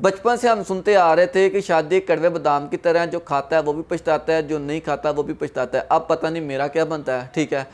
बचपन से हम सुनते आ रहे थे कि शादी एक कड़वे बादाम की तरह है, जो खाता है वो भी पछताता है, जो नहीं खाता वो भी पछताता है। अब पता नहीं मेरा क्या बनता है। ठीक है,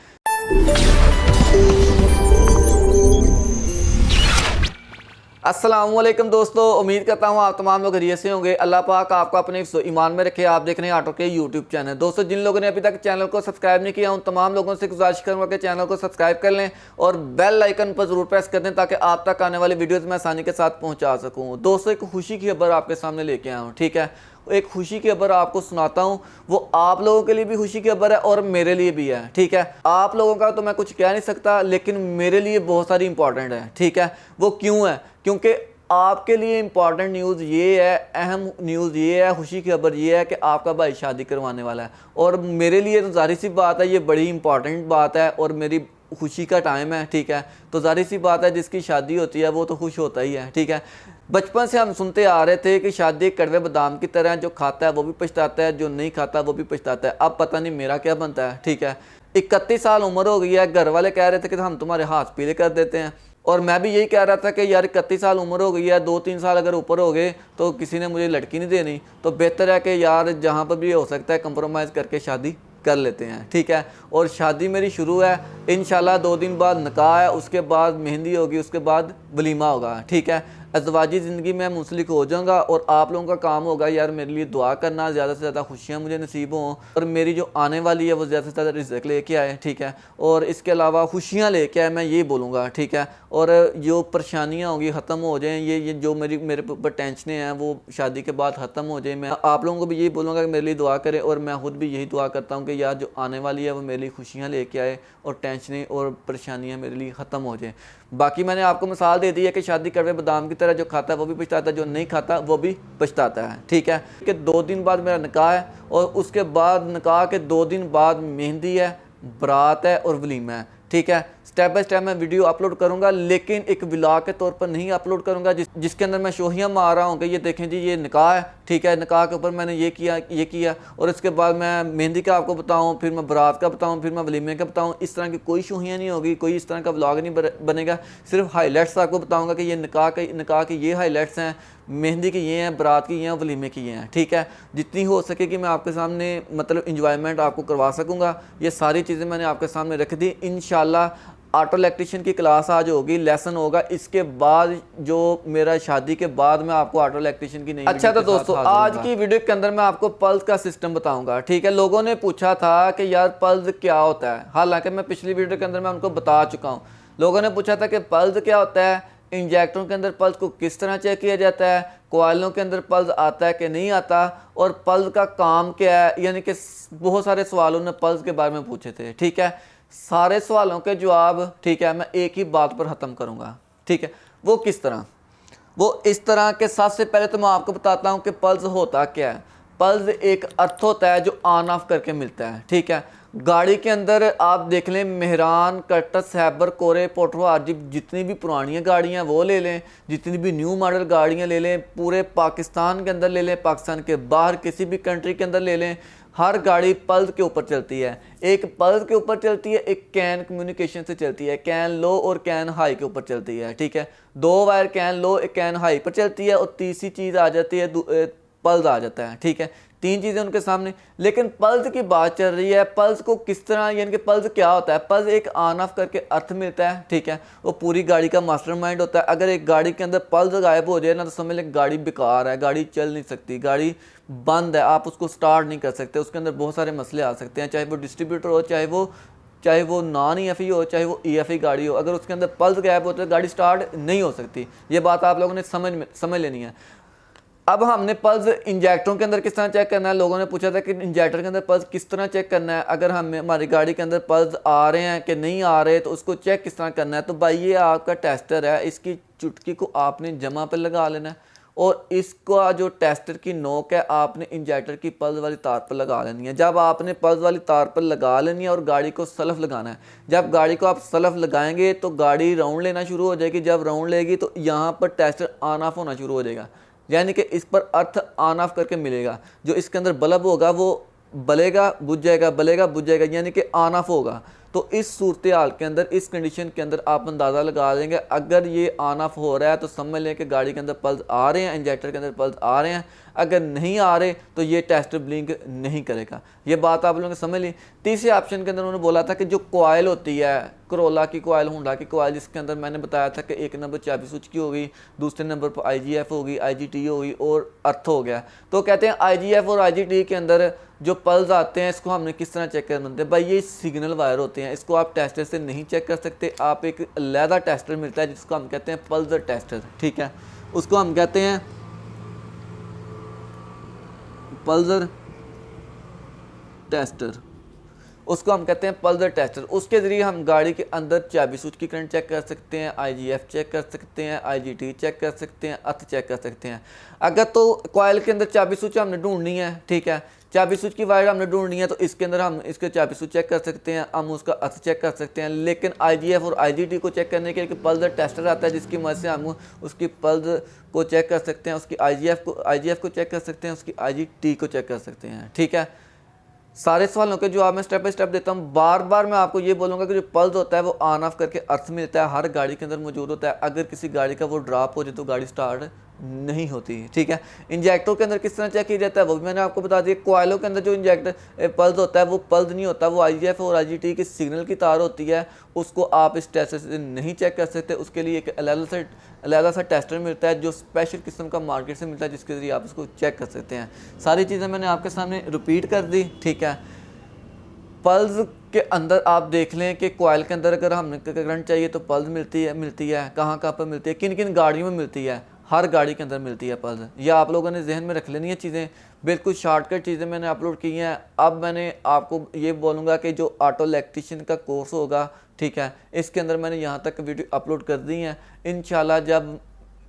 अस्सलाम वालेकुम दोस्तों, उम्मीद करता हूँ आप तमाम लोग खैरियत से होंगे। अल्लाह पाक आपको अपने ईमान में रखे। आप देख रहे हैं आटो के यूट्यूब चैनल। दोस्तों, जिन लोगों ने अभी तक चैनल को सब्सक्राइब नहीं किया, उन तमाम लोगों से गुजारिश करूँगा कि चैनल को सब्सक्राइब कर लें और बेल आइकन पर जरूर प्रेस कर दें ताकि आप तक आने वाली वीडियोज़ मैं आसानी के साथ पहुँचा सकूँ। दोस्तों, एक खुशी की खबर आपके सामने लेके आया हूँ। ठीक है, एक खुशी की खबर आपको सुनाता हूँ। वो आप लोगों के लिए भी खुशी की खबर है और मेरे लिए भी है। ठीक है, आप लोगों का तो मैं कुछ कह नहीं सकता, लेकिन मेरे लिए बहुत सारी इंपॉर्टेंट है। ठीक है, वो क्यों है? क्योंकि आपके लिए इंपॉर्टेंट न्यूज़ ये है, अहम न्यूज़ ये है, खुशी की खबर ये है कि आपका भाई शादी करवाने वाला है। और मेरे लिए तो जाहिर सी बात है, ये बड़ी इंपॉर्टेंट बात है और मेरी खुशी का टाइम है। ठीक है, तो जाहिर सी बात है, जिसकी शादी होती है वो तो खुश होता ही है। ठीक है, बचपन से हम सुनते आ रहे थे कि शादी एक कड़वे बादाम की तरह है, जो खाता है वो भी पछताता है, जो नहीं खाता वो भी पछताता है। अब पता नहीं मेरा क्या बनता है। ठीक है, 31 साल उम्र हो गई है। घर वाले कह रहे थे कि हम तुम्हारे हाथ पीले कर देते हैं, और मैं भी यही कह रहा था कि यार 31 साल उम्र हो गई है, 2-3 साल अगर ऊपर हो गए तो किसी ने मुझे लड़की नहीं देनी, तो बेहतर है कि यार जहाँ पर भी हो सकता है कंप्रोमाइज़ करके शादी कर लेते हैं। ठीक है, और शादी मेरी शुरू है इंशाल्लाह। 2 दिन बाद निकाह है, उसके बाद मेहंदी होगी, उसके बाद वलीमा होगा। ठीक है, अज़वाजी ज़िंदगी में मुंसलिक हो जाऊँगा और आप लोगों का काम होगा यार मेरे लिए दुआ करना, ज़्यादा से ज़्यादा खुशियाँ मुझे नसीब हों और मेरी जो आने वाली है वो ज़्यादा से ज़्यादा रिज़्क़ लेके आए। ठीक है, और इसके अलावा खुशियाँ लेके आए, मैं ये बोलूँगा। ठीक है, और जो परेशानियाँ होंगी ख़त्म हो जाएँ, ये जो मेरे ऊपर टेंशनें हैं वो शादी के बाद ख़त्म हो जाए। मैं आप लोगों को भी यही बोलूँगा कि मेरे लिए दुआ करें, और मैं खुद भी यही दुआ करता हूँ कि यार जो आने वाली है वो मेरे लिए खुशियाँ लेके आए और टेंशनें और परेशानियाँ मेरे लिए ख़त्म हो जाएँ। बाकी मैंने आपको मिसाल दे दी है कि शादी कड़वे बादाम की तरह, जो खाता है वो भी पछताता है, जो नहीं खाता वो भी पछताता है। ठीक है, कि 2 दिन बाद मेरा निकाह है और उसके बाद निकाह के 2 दिन बाद मेहंदी है, बारात है और वलीमा है। ठीक है, स्टेप बाय स्टेप मैं वीडियो अपलोड करूंगा, लेकिन एक व्लॉग के तौर पर नहीं अपलोड करूंगा जिसके अंदर मैं शोहियाँ मार रहा हूँ कि ये देखें जी ये निकाह है। ठीक है, निकाह के ऊपर मैंने ये किया और इसके बाद मैं मेहंदी का आपको बताऊँ, फिर मैं बारात का बताऊँ, फिर मैं वलीमे का बताऊँ। इस तरह की कोई शोहियाँ नहीं होगी, कोई इस तरह का व्लॉग नहीं बनेगा। सिर्फ हाईलाइट्स आपको बताऊँगा कि ये निकाह के ये हाईलाइट्स हैं, मेहंदी की ये हैं, बारात की ये हैं, वलीमे की ये हैं। ठीक है, जितनी हो सके कि मैं आपके सामने मतलब इंजॉयमेंट आपको करवा सकूँगा, ये सारी चीज़ें मैंने आपके सामने रख दी। इंशाल्लाह ऑटो इलेक्ट्रिशियन की क्लास आज होगी, लेसन होगा। इसके बाद जो मेरा शादी के बाद मैं आपको ऑटो इलेक्ट्रिशियन की नहीं। अच्छा, तो दोस्तों आज की वीडियो के अंदर मैं आपको पल्स का सिस्टम बताऊंगा। ठीक है, लोगों ने पूछा था कि यार पल्स क्या होता है, हालांकि मैं पिछली वीडियो के अंदर मैं उनको बता चुका हूँ। लोगों ने पूछा था कि पल्स क्या होता है, इंजेक्टरों के अंदर पल्स को किस तरह चेक किया जाता है, कोयलों के अंदर पल्स आता है कि नहीं आता, और पल्स का काम क्या है। यानी कि बहुत सारे सवालों ने पल्स के बारे में पूछे थे। ठीक है, सारे सवालों के जवाब ठीक है मैं एक ही बात पर ख़त्म करूँगा। ठीक है, वो किस तरह? वो इस तरह के सबसे पहले तो मैं आपको बताता हूँ कि पल्स होता क्या है। पल्स एक अर्थ होता है जो ऑन ऑफ करके मिलता है। ठीक है, गाड़ी के अंदर आप देख लें, मेहरान, कर्टस, हैबर, कोरे, पोट्रो, आरजीब, जितनी भी पुरानी गाड़ियाँ वो ले लें, जितनी भी न्यू मॉडल गाड़ियाँ ले लें, पूरे पाकिस्तान के अंदर ले लें, पाकिस्तान के बाहर किसी भी कंट्री के अंदर ले लें, हर गाड़ी पल्स के ऊपर चलती है। एक पल्स के ऊपर चलती है, एक कैन कम्युनिकेशन से चलती है, कैन लो और कैन हाई के ऊपर चलती है। ठीक है, 2 वायर कैन लो एक कैन हाई पर चलती है, और तीसरी चीज़ आ जाती है पल्स आ जाता है। ठीक है, 3 चीज़ें उनके सामने। लेकिन पल्स की बात चल रही है, पल्स को किस तरह, यानी कि पल्स क्या होता है? पल्स एक ऑन ऑफ करके अर्थ मिलता है। ठीक है, वो पूरी गाड़ी का मास्टरमाइंड होता है। अगर एक गाड़ी के अंदर पल्स गायब हो जाए ना, तो समझ लें गाड़ी बेकार है, गाड़ी चल नहीं सकती, गाड़ी बंद है, आप उसको स्टार्ट नहीं कर सकते। उसके अंदर बहुत सारे मसले आ सकते हैं, चाहे वो डिस्ट्रीब्यूटर हो, चाहे वो नॉन EFI हो, चाहे वो EFI गाड़ी हो। अगर उसके अंदर पल्स गायब होता है तो गाड़ी स्टार्ट नहीं हो सकती। ये बात आप लोगों ने समझ लेनी है। अब हमने पल्स इंजेक्टरों के अंदर किस तरह चेक करना है। लोगों ने पूछा था कि इंजेक्टर के अंदर पल्स किस तरह चेक करना है, अगर हमारी गाड़ी के अंदर पल्स आ रहे हैं कि नहीं आ रहे, तो उसको चेक किस तरह करना है। तो भाई ये आपका टेस्टर है, इसकी चुटकी को आपने जमा पर लगा लेना है, और इसका जो टेस्टर की नोक है आपने इंजेक्टर की पल्स वाली तार पर लगा लेनी है। जब आपने पल्स वाली तार पर लगा लेनी है और गाड़ी को सलफ लगाना है, जब गाड़ी को आप सलफ लगाएंगे तो गाड़ी राउंड लेना शुरू हो जाएगी। जब राउंड लेगी तो यहाँ पर टेस्टर ऑन ऑफ होना शुरू हो जाएगा, यानी कि इस पर अर्थ ऑन ऑफ करके मिलेगा। जो इसके अंदर बल्ब होगा वो बलेगा बुझ जाएगा, बलेगा बुझ जाएगा, यानी कि ऑन ऑफ होगा। तो इस सूरत हाल के अंदर, इस कंडीशन के अंदर आप अंदाज़ा लगा देंगे अगर ये ऑन ऑफ हो रहा है तो समझ लें कि गाड़ी के अंदर पल्स आ रहे हैं, इंजेक्टर के अंदर पल्स आ रहे हैं। अगर नहीं आ रहे तो ये टेस्टर ब्लिंक नहीं करेगा। ये बात आप लोगों ने समझ ली। तीसरे ऑप्शन के अंदर उन्होंने बोला था कि जो कॉइल होती है, करोला की कॉइल, होंडा की कॉइल, जिसके अंदर मैंने बताया था कि एक नंबर चाबी स्विच की होगी, दूसरे नंबर पर IGF होगी, IGT होगी और अर्थ हो गया। तो कहते हैं IGF और IGT के अंदर जो पल्स आते हैं इसको हमने किस तरह चेक करना होता है भाई, ये सिग्नल वायर होते हैं, इसको आप टेस्टर से नहीं चेक कर सकते। आप एक अलहदा टेस्टर मिलता है जिसको हम कहते हैं पल्स टेस्टर, ठीक है, उसको हम कहते हैं पल्सर टेस्टर, उसको हम कहते हैं पल्सर टेस्टर। उसके ज़रिए हम गाड़ी के अंदर चाबी स्विच की करंट चेक कर सकते हैं, IGF चेक कर सकते हैं, IGT चेक कर सकते हैं, अर्थ चेक कर सकते हैं। अगर तो कॉइल के अंदर चाबी स्विच हमने ढूंढनी है, ठीक है, चाबी स्विच की वायर हमने ढूंढनी है, तो इसके अंदर हम इसके चाबी स्विच चेक कर सकते हैं, हम उसका अर्थ चेक कर सकते हैं। लेकिन IGF और IGT को चेक करने के लिए पल्सर टेस्टर आता है जिसकी मदद से हम उसकी पल्स को चेक कर सकते हैं, उसकी IGF को चेक कर सकते हैं, उसकी IGT को चेक कर सकते हैं, ठीक है। सारे सवालों के जवाब मैं स्टेप बाय स्टेप देता हूँ। बार बार मैं आपको ये बोलूँगा कि जो पल्स होता है वो ऑन ऑफ करके अर्थ मिलता है, हर गाड़ी के अंदर मौजूद होता है। अगर किसी गाड़ी का वो ड्रॉप हो जाए तो गाड़ी स्टार्ट नहीं होती, ठीक है। इंजेक्टर के अंदर किस तरह चेक किया जाता है वो भी मैंने आपको बता दिया। कॉइलों के अंदर जो इंजेक्टर पल्स होता है वो पल्स नहीं होता, वो IGF और IGT की सिग्नल की तार होती है, उसको आप इस टेस्टर से नहीं चेक कर सकते। उसके लिए एक अलग सा टेस्टर मिलता है जो स्पेशल किस्म का मार्केट से मिलता है, जिसके ज़रिए आप उसको चेक कर सकते हैं। सारी चीज़ें मैंने आपके सामने रिपीट कर दी, ठीक है। पल्स के अंदर आप देख लें कि कॉइल के अंदर अगर हमें करंट चाहिए तो पल्स मिलती है कहाँ पर मिलती है, किन किन गाड़ियों में मिलती है, हर गाड़ी के अंदर मिलती है पल्स। यह आप लोगों ने जहन में रख लेनी है चीज़ें, बिल्कुल शॉर्टकट चीज़ें मैंने अपलोड की हैं। अब मैंने आपको ये बोलूँगा कि जो ऑटो इलेक्ट्रीशियन का कोर्स होगा, ठीक है, इसके अंदर मैंने यहाँ तक वीडियो अपलोड कर दी हैं। इंशाल्लाह जब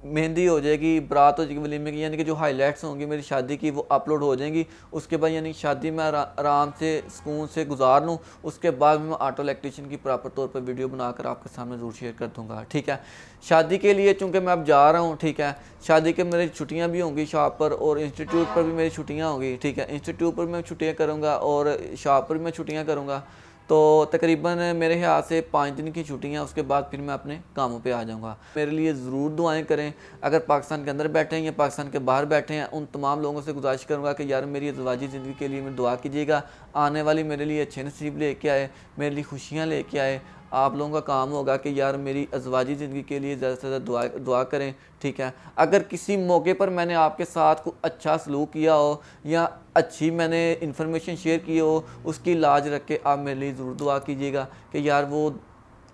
मेहंदी हो जाएगी, बारात हो जाएगी, वलीमे की, यानी कि जो हाईलाइट्स होंगी मेरी शादी की वो अपलोड हो जाएंगी। उसके बाद यानी शादी में आराम से सुकून से गुजार लूँ, उसके बाद मैं ऑटो इलेक्ट्रीशियन की प्रॉपर तौर पर वीडियो बनाकर आपके सामने ज़रूर शेयर कर दूँगा, ठीक है। शादी के लिए चूँकि मैं अब जा रहा हूँ, ठीक है, शादी के मेरी छुट्टियाँ भी होंगी शॉप पर, और इंस्टीट्यूट पर भी मेरी छुट्टियाँ होंगी, ठीक है। इंस्टीट्यूट पर मैं छुट्टियाँ करूँगा और शॉप पर भी मैं छुट्टियाँ करूँगा। तो तकरीबन मेरे ख्याल से 5 दिन की छुट्टियाँ, उसके बाद फिर मैं अपने कामों पे आ जाऊँगा। मेरे लिए ज़रूर दुआएं करें। अगर पाकिस्तान के अंदर बैठे हैं या पाकिस्तान के बाहर बैठे हैं, उन तमाम लोगों से गुजारिश करूँगा कि यार मेरी अज़वाजी ज़िंदगी के लिए मैं दुआ कीजिएगा, आने वाली मेरे लिए अच्छे नसीब लेके आए, मेरे लिए खुशियाँ लेके आए। आप लोगों का काम होगा कि यार मेरी अज़वाजी ज़िंदगी के लिए ज़्यादा से ज़्यादा दुआ करें, ठीक है। अगर किसी मौके पर मैंने आपके साथ कोई अच्छा सलूक किया हो या अच्छी मैंने इन्फॉर्मेशन शेयर की हो, उसकी लाज रख के आप मेरे लिए ज़रूर दुआ कीजिएगा कि यार वो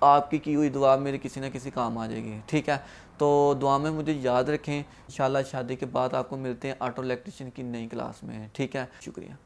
आपकी की हुई दुआ मेरे किसी न किसी काम आ जाएगी, ठीक है। तो दुआ में मुझे याद रखें। इंशाल्लाह शादी के बाद आपको मिलते हैं ऑटो इलेक्ट्रीशियन की नई क्लास में, ठीक है। शुक्रिया।